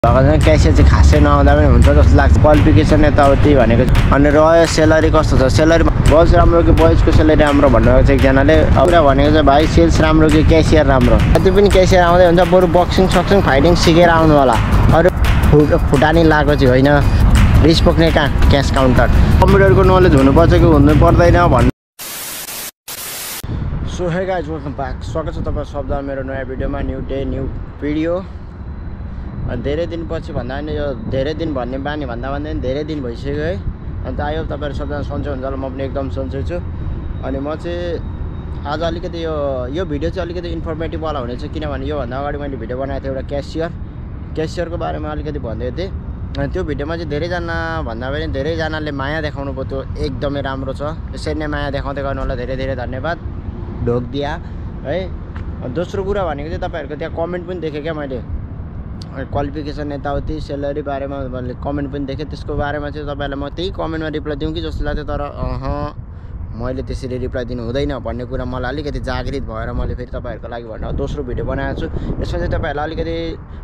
Cashier चाहिँ खासै नआउँदा पनि हुन्छ जस्तो लाग्छ। क्वालिफिकेसन यताउति भनेको अनि रह्यो सेलरी कस्तो छ, सेलरी गर्ल्स राम्रो कि बोइजको सेलरी राम्रो भन्नुभएको छ एकजनाले। कुरा भनेको चाहिँ भाइ सेल्स राम्रो कि क्यासियर राम्रो, जति पनि क्यासियर आउँदै हुन्छ बरु बक्सिङ सक्सिङ फाइटिङ सिकेर आउनु होला। अरू फुटानी लगाएको चाहिँ होइन, रिस पोख्ने कहाँ क्यास काउन्टर। कम्प्युटरको नलेज हुनुपर्छ कि हुनु पर्दैन भन्नु। So hey guys welcome back, स्वागत छ तपाईँ सबजना मेरो नयाँ भिडियोमा। New day new video. धेरै दिनपछि भन्दा पनि यो धेरै दिन भन्ने बानी भन्दा भन्दै धेरै दिन भइसक्यो है। अन्त आयो तपाईँहरू सबजना सन्चै हुन्छ होला, म पनि एकदम सन्चै छु। अनि म चाहिँ आज अलिकति यो भिडियो चाहिँ अलिकति इन्फर्मेटिभवाला हुनेछ, किनभने योभन्दा अगाडि मैले भिडियो बनाएको थिएँ एउटा क्यासियरको बारेमा अलिकति भन्दै थिएँ। अनि त्यो भिडियोमा चाहिँ धेरैजना भन्दा पनि धेरैजनाले माया देखाउनु भयो, त्यो एकदमै राम्रो छ। यसरी नै माया देखाउँदै गर्नु होला, धेरै धेरै धन्यवाद। ढोक दिया है। दोस्रो कुरा भनेको चाहिँ तपाईँहरूको त्यहाँ कमेन्ट पनि देखेँ क्या मैले, क्वालिफिकेसन यताउति सेलरी बारेमा मैले कमेन्ट पनि देखेँ। त्यसको बारेमा चाहिँ तपाईँलाई म त्यही कमेन्टमा रिप्लाई दिउँ कि जस्तो लाग्थ्यो, तर मैले त्यसरी रिप्लाई दिनु हुँदैन भन्ने कुरा मलाई अलिकति जागृत भएर मैले फेरि तपाईँहरूको लागि भनेर दोस्रो भिडियो बनाएको छु। यसमा चाहिँ तपाईँहरूलाई अलिकति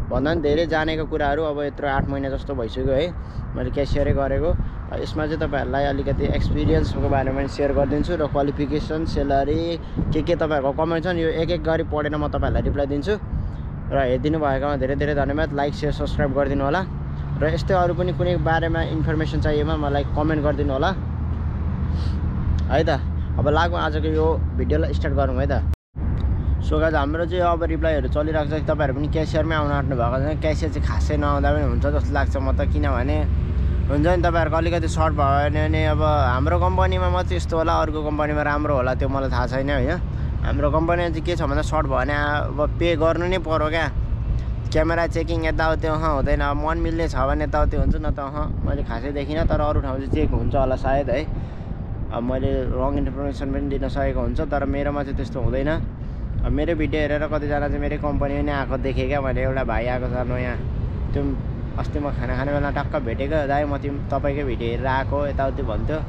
भन्दा पनि धेरै जानेको कुराहरू, अब यत्रो 8 महिना जस्तो भइसक्यो है मैले क्यासियरै गरेको। यसमा चाहिँ तपाईँहरूलाई अलिकति एक्सपिरियन्सको बारेमा सेयर गरिदिन्छु र क्वालिफिकेसन सेलरी के तपाईँहरूको कमेन्ट छ नि यो एक एक गरी पढेर म तपाईँहरूलाई रिप्लाई दिन्छु। र हेरिदिनु भएकोमा धेरै धेरै धन्यवाद। लाइक सेयर सब्सक्राइब गरिदिनु होला र यस्तै अरू पनि कुनै बारेमा इन्फर्मेसन चाहिएमा मलाई कमेन्ट गरिदिनु होला है त। अब लागौँ आजको यो भिडियोलाई स्टार्ट गरौँ है त। सो गाइज हाम्रो चाहिँ अब रिप्लाईहरू चलिरहेको छ। तपाईँहरू पनि क्यासियरमै आउनु आँट्नु भएको छ। क्यासियर चाहिँ खासै नआउँदा पनि हुन्छ जस्तो लाग्छ म त, किनभने हुन्छ नि तपाईँहरूको अलिकति सर्ट भयो भने अब हाम्रो कम्पनीमा मात्रै यस्तो होला, अर्को कम्पनीमा राम्रो होला त्यो मलाई थाहा छैन होइन। हाम्रो कम्पनीमा चाहिँ के छ भन्दा सर्ट भयो भने अब पे गर्नु नै पर्यो क्या। क्यामेरा चेकिङ यताउति हुँदैन, मन मिल्ने छ भने यताउति हुन्छ, न त मैले खासै देखिनँ। तर अरू ठाउँ चाहिँ चेक हुन्छ होला सायद है। अब मैले रङ इन्फर्मेसन पनि दिन सकेको हुन्छ, तर मेरोमा चाहिँ त्यस्तो हुँदैन। अब मेरो भिडियो हेरेर कतिजना चाहिँ मेरै कम्पनीमा नै आएको देखेँ क्या मैले। एउटा भाइ आएको छ नयाँ, त्यो अस्ति म खाना खाने बेला टक्क भेटेको, दाइ म तपाईँकै भिडियो हेरेर आएको यताउति भन्थ्यो।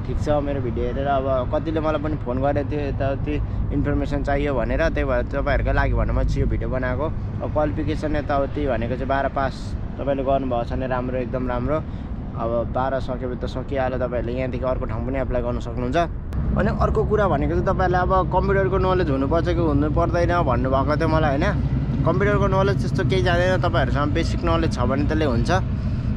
ठिक छ, मेरो भिडियो हेरेर अब कतिले मलाई पनि फोन गरेको थियो यताउति इन्फर्मेसन चाहियो भनेर, त्यही भएर तपाईँहरूकै लागि भनेर मैले चाहिँ यो भिडियो बनाएको। अब क्वालिफिकेसन यताउति भनेको चाहिँ 12 पास तपाईँले गर्नुभएको छ भने राम्रो, एकदम राम्रो। अब 12 सकेपछि त सकिहाल्यो, तपाईँहरूले यहाँदेखि अर्को ठाउँ पनि एप्लाई गर्न सक्नुहुन्छ। अनि अर्को कुरा भनेको चाहिँ तपाईँहरूले अब कम्प्युटरको नलेज हुनुपर्छ कि हुनु पर्दैन भन्नुभएको थियो मलाई होइन। कम्प्युटरको नलेज त्यस्तो केही जाँदैन, तपाईँहरूसँग बेसिक नलेज छ भने त्यसले हुन्छ।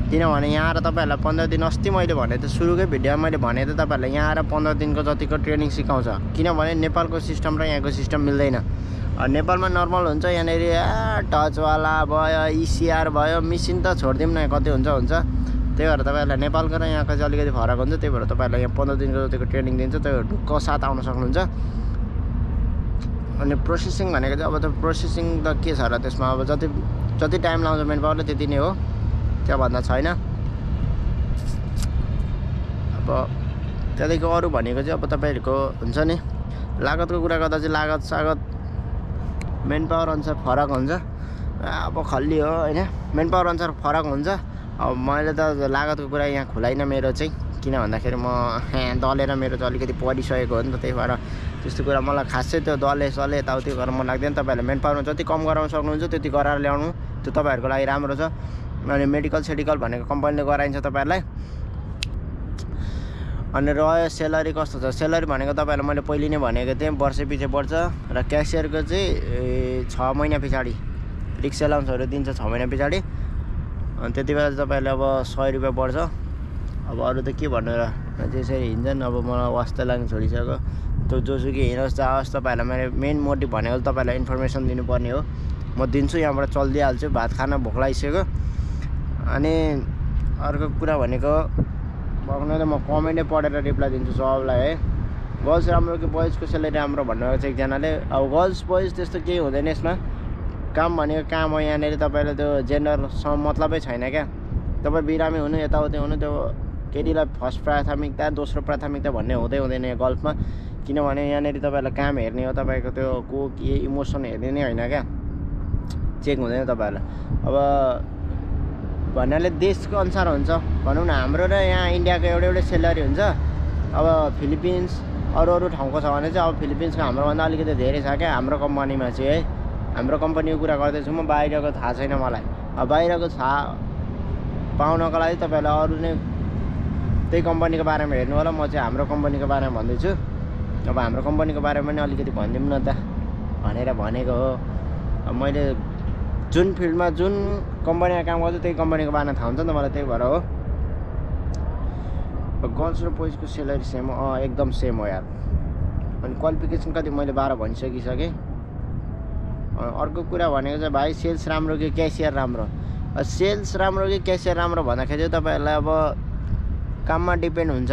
किनभने यहाँ आएर तपाईँहरूलाई 15 दिन, अस्ति मैले भनेको थिएँ सुरुकै भिडियोमा मैले भनेको थिएँ तपाईँहरूलाई यहाँ आएर 15 दिनको जतिको ट्रेनिङ सिकाउँछ। किनभने नेपालको सिस्टम र यहाँको सिस्टम मिल्दैन। नेपालमा नर्मल हुन्छ, यहाँनिर टचवाला भयो, इसिआर भयो, मिसिन त छोडिदिउँ न कति हुन्छ। त्यही भएर तपाईँहरूलाई नेपालको र यहाँको चाहिँ अलिकति फरक हुन्छ। त्यही भएर तपाईँहरूलाई यहाँ 15 दिनको जतिको ट्रेनिङ दिन्छ, त्यो ढुक्क साथ आउन सक्नुहुन्छ। अनि प्रोसेसिङ भनेको चाहिँ अब त प्रोसेसिङ त के छ र त्यसमा अब जति टाइम लाउँछ मेन पावरले त्यति नै हो, त्योभन्दा छैन। अब त्यहाँदेखि अरू भनेको चाहिँ अब तपाईँहरूको हुन्छ नि लागतको कुरा गर्दा चाहिँ लागत सागत मेन पावर अनुसार फरक हुन्छ। अब खल्ली हो होइन, मेन पावर अनुसार फरक हुन्छ। अब मैले त लागतको कुरा यहाँ खुलाइनँ मेरो चाहिँ, किन भन्दाखेरि म दलेर मेरो चाहिँ अलिकति परिसकेको हो नि त। त्यही भएर त्यस्तो कुरा मलाई खासै त्यो दले सले यताउति गर्न मन लाग्दैन। तपाईँहरूले मेन पावरमा जति कम गराउन सक्नुहुन्छ त्यति गराएर ल्याउनु, त्यो तपाईँहरूको लागि राम्रो छ। अनि मेडिकल सेडिकल भनेको कम्पनीले गराइन्छ तपाईँहरूलाई। अनि रह्यो सेलरी कस्तो छ, सेलरी भनेको तपाईँहरूलाई मैले पहिले नै भनेको थिएँ वर्ष पछि बढ्छ। र क्यासियरको चाहिँ 6 महिना पछाडि रिक्स एलाउन्सहरू दिन्छ 6 महिना पछाडि। अनि त्यति बेला चाहिँ तपाईँहरूले अब 100 रुपियाँ बढ्छ। अब अरू त के भन्नु र, त्यसरी हिँड्छन्। अब मलाई वास्ता लाग्नु छोडिसक्यो, त्यो जोसुकै हिँडोस् जाओस्। तपाईँहरूलाई मैले मेन मोटिभ भनेको तपाईँहरूलाई इन्फर्मेसन दिनुपर्ने हो। म दिन्छु, यहाँबाट चलिदिइहाल्छु, भात खान भोक लागिसक्यो। अनि अर्को कुरा भनेको भन्नु त म कमेन्टै पढेर रिप्लाई दिन्छु सबलाई है। गर्ल्स राम्रो कि बोइजको सेलरी राम्रो भन्नुभएको छ एकजनाले। अब गर्ल्स बोइज त्यस्तो केही हुँदैन यसमा। काम भनेको काम हो, यहाँनिर तपाईँले त्यो जेन्डरसँग मतलबै छैन क्या। तपाईँ बिरामी हुनु यताउति हुनु, त्यो केटीलाई फर्स्ट प्राथमिकता दोस्रो प्राथमिकता भन्ने हुँदैन यहाँ गल्फमा। किनभने यहाँनिर तपाईँहरूलाई काम हेर्ने हो, तपाईँको त्यो को के इमोसन हेर्ने नै होइन क्या, चेक हुँदैन तपाईँहरूलाई। अब भन्नाले देशको अनुसार हुन्छ भनौँ न। हाम्रो र यहाँ इन्डियाको एउटै सेलरी हुन्छ। अब फिलिपिन्स अरू ठाउँको छ भने चाहिँ अब फिलिपिन्सको हाम्रोभन्दा अलिकति धेरै छ क्या हाम्रो कम्पनीमा चाहिँ है। हाम्रो कम्पनीको कुरा गर्दैछु म, बाहिरको थाहा छैन मलाई। बाहिरको पाउनको लागि तपाईँहरूले अरू नै त्यही कम्पनीको बारेमा हेर्नु होला। म चाहिँ हाम्रो कम्पनीको बारेमा भन्दैछु। अब हाम्रो कम्पनीको बारेमा पनि अलिकति भनिदिउँ न त भनेर भनेको हो। अब मैले जुन फिल्डमा जुन कम्पनीमा काम गर्छु त्यही कम्पनीको बारेमा थाहा हुन्छ नि त मलाई, त्यही भएर हो। गर्ल्स र बोइजको सेलेरी सेम हो? एकदम सेम हो यार। अनि क्वालिफिकेसन कति मैले 12 भनिसकिसकेँ। अर्को कुरा भनेको चाहिँ भाइ सेल्स राम्रो कि क्यासियर राम्रो? सेल्स राम्रो कि क्यासियर राम्रो भन्दाखेरि चाहिँ तपाईँहरूलाई अब काममा डिपेन्ड हुन्छ।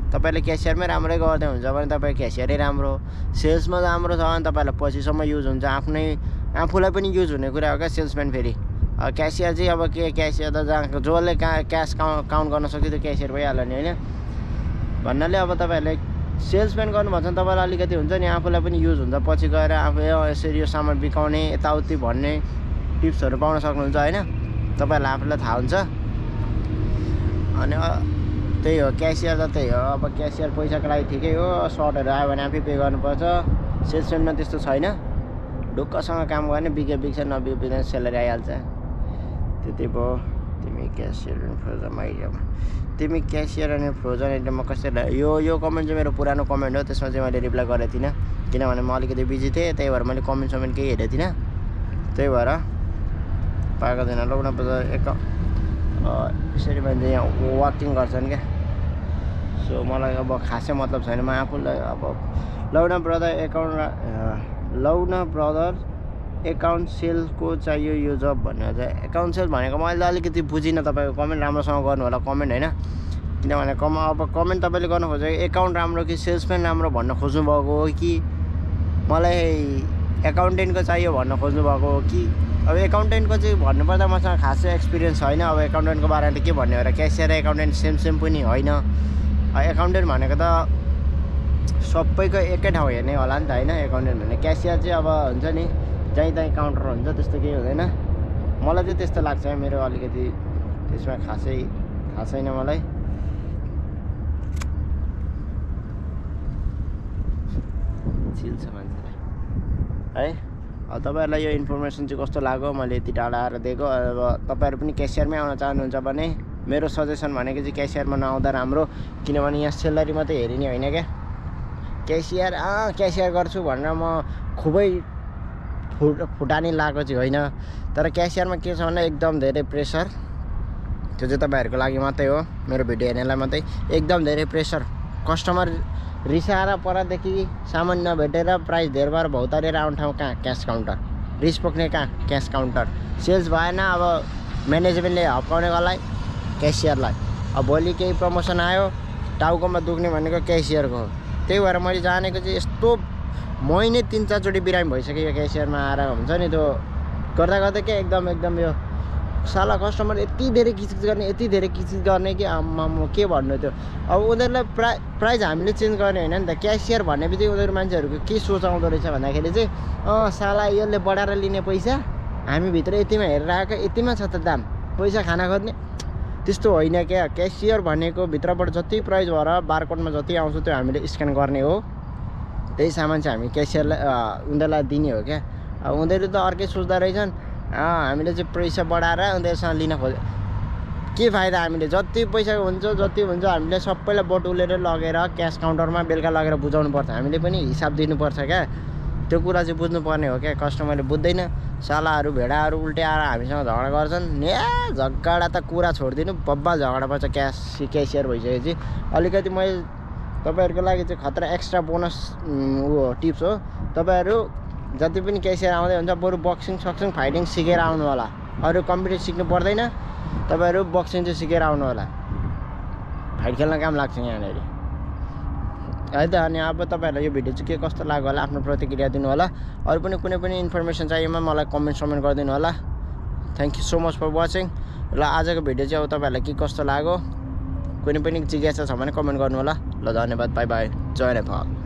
तपाईँले क्यासियरमै राम्रै गर्दै हुन्छ भने तपाईँ क्यासियरै राम्रो। सेल्समा राम्रो छ भने तपाईँलाई पछिसम्म युज हुन्छ, आफूलाई पनि युज हुने कुरा हो क्या सेल्सम्यान। फेरि क्यासियर चाहिँ अब के, क्यासियर त जहाँ जसले क्यास काउन्ट गर्न सक्यो त्यो क्यासियर भइहाल्यो नि होइन भन्नाले। अब तपाईँहरूले सेल्सम्यान गर्नुभएको छ भने तपाईँलाई अलिकति हुन्छ नि, आफूलाई पनि युज हुन्छ। पछि गएर आफू यसरी यो सामान बिकाउने यताउति भन्ने टिप्सहरू पाउन सक्नुहुन्छ होइन, तपाईँहरूलाई आफूलाई थाहा हुन्छ। अनि त्यही हो क्यासियर त त्यही हो। अब क्यासियर पैसाको लागि ठिकै हो, सर्टहरू आयो भने आफै पे गर्नुपर्छ। सेल्सम्यानमा त्यस्तो छैन, ढुक्कसँग काम गर्ने, बिग्छ नबिग्दैन सेलेरी आइहाल्छ। त्यति भयो। तिमी क्यासियर अनि फ्रोजन आइडियामा तिमी क्यासियर अनि फ्रोजन आइडियामा कसरी यो कमेन्ट चाहिँ मेरो पुरानो कमेन्ट हो। त्यसमा चाहिँ मैले रिप्लाई गरेको थिइनँ किनभने म अलिकति बिजी थिएँ, त्यही भएर मैले कमेन्ट केही हेरेको थिइनँ। त्यही भएर पाएको थिएन। लौना बजार यसरी मान्छे यहाँ वाकिङ गर्छन् क्या, सो मलाई अब खासै मतलब छैन। म आफूलाई अब लौना ब्रदर एकाउन्ट सेलको चाहियो यो जब भनेर चाहिँ। एकाउन्ट सेल भनेको मैले अलिकति बुझिनँ। तपाईँको कमेन्ट राम्रोसँग गर्नु होला कमेन्ट होइन, किनभने अब कमेन्ट तपाईँले गर्नु खोजेको एकाउन्ट राम्रो कि सेल्सम्यान राम्रो भन्न खोज्नु भएको हो कि मलाई एकाउन्टेन्टको चाहियो भन्न खोज्नु भएको हो कि? अब एकाउन्टेन्टको चाहिँ भन्नुपर्दा मसँग खासै एक्सपिरियन्स छैन। अब एकाउन्टेन्टको बारेमा त के भन्ने हो र, क्यासियर एकाउन्टेन्ट सेम पनि होइन। एकाउन्टेन्ट भनेको त सबैको एकै ठाउँ हेर्ने होला नि त होइन। एकाउन्टेन्ट भने क्यासियर चाहिँ अब हुन्छ नि जहीँ तहीँ काउन्टर हुन्छ, त्यस्तो केही हुँदैन। मलाई चाहिँ त्यस्तो लाग्छ। मेरो अलिकति त्यसमा खासै थाहा छैन मलाई। चिल्छ मान्छेलाई है। अब तपाईँहरूलाई यो इन्फर्मेसन चाहिँ कस्तो लाग्यो, मैले यति टाढा आएर दिएको। अब तपाईँहरू पनि क्यासियरमै आउन चाहनुहुन्छ भने मेरो सजेसन भनेको चाहिँ क्यासियरमा नआउँदा राम्रो, किनभने यहाँ सेलरी मात्रै हेरिने होइन क्या। क्यासियर गर्छु भनेर म खुबै फुटानी लगाएको चाहिँ होइन, तर क्यासियरमा के छ भने एकदम धेरै प्रेसर। त्यो चाहिँ तपाईँहरूको लागि मात्रै हो, मेरो भिडियो हेर्नेलाई मात्रै। एकदम धेरै प्रेसर, कस्टमर रिसाएर परदेखि सामान नभेटेर प्राइस धेर भएर भौतारेर आउने ठाउँ कहाँ क्यास काउन्टर, रिस पोख्ने कहाँ क्यास काउन्टर। सेल्स भएन अब म्यानेजमेन्टले हप्काउने कसलाई? क्यासियरलाई। अब भोलि केही प्रमोसन आयो टाउकोमा दुख्ने भनेको क्यासियरको हो। त्यही भएर मैले जानेको चाहिँ यस्तो महिने 3-4 चोटि बिरामी भइसक्यो यो क्यासियरमा आएर हुन्छ नि। त्यो गर्दा के एकदम यो साला कस्टमर यति धेरै किचिज गर्ने कि आम्मा के भन्नु त्यो। अब उनीहरूलाई प्राइस हामीले चेन्ज गर्ने होइन नि त। क्यासियर भन्ने बित्तिकै उनीहरू मान्छेहरूको के सोच आउँदो रहेछ भन्दाखेरि चाहिँ साला यसले बढाएर लिने पैसा हामीभित्र यतिमा हेरेर आएको, यतिमा छ त दाम, पैसा खाना खोज्ने, त्यस्तो होइन क्या। क्यासियर भनेको भित्रबाट जति प्राइस भएर बारकोडमा जति आउँछ त्यो हामीले स्क्यान गर्ने हो। त्यही सामान चाहिँ हामी क्यासियरलाई उनीहरूलाई दिने हो क्या। अब उनीहरू त अर्कै सोच्दा रहेछन्, हामीले चाहिँ पैसा बढाएर उनीहरूसँग लिन खोज्यो के फाइदा। हामीले जति पैसा हुन्छ हामीले सबैलाई बटुलेर लगेर क्यास काउन्टरमा बेलुका लगेर बुझाउनु पर्छ। हामीले पनि हिसाब दिनुपर्छ क्या। त्यो कुरा चाहिँ बुझ्नुपर्ने हो क्या। कस्टमरले बुझ्दैन, सालाहरू भेडाहरू उल्टे आएर हामीसँग झगडा गर्छन्। झगडा त कुरा छोडिदिनु, बब्बा झगडा पर्छ क्यासियर भइसकेपछि। अलिकति मैले तपाईँहरूको लागि चाहिँ खतरा एक्स्ट्रा बोनस टिप्स हो। तपाईँहरू जति पनि क्यासियर आउँदै हुन्छ बरु बक्सिङ फाइटिङ सिकेर आउनु होला। अरू कम्पिटिसन सिक्नु पर्दैन, तपाईँहरू बक्सिङ चाहिँ सिकेर आउनु होला। फाइट खेल्न काम लाग्छ यहाँनिर है त। अनि अब तपाईँहरूलाई यो भिडियो चाहिँ के कस्तो लाग्यो होला आफ्नो प्रतिक्रिया दिनु होला। अरू पनि कुनै पनि इन्फर्मेसन चाहिएमा मलाई कमेन्ट गरिदिनु होला। Thank you so much for watching. ल आजको भिडियो चाहिँ अब तपाईँहरूलाई के कस्तो लाग्यो, कुनै पनि जिज्ञासा छ भने कमेन्ट गर्नु होला। ल धन्यवाद, बाई बाई, जय नेपाल।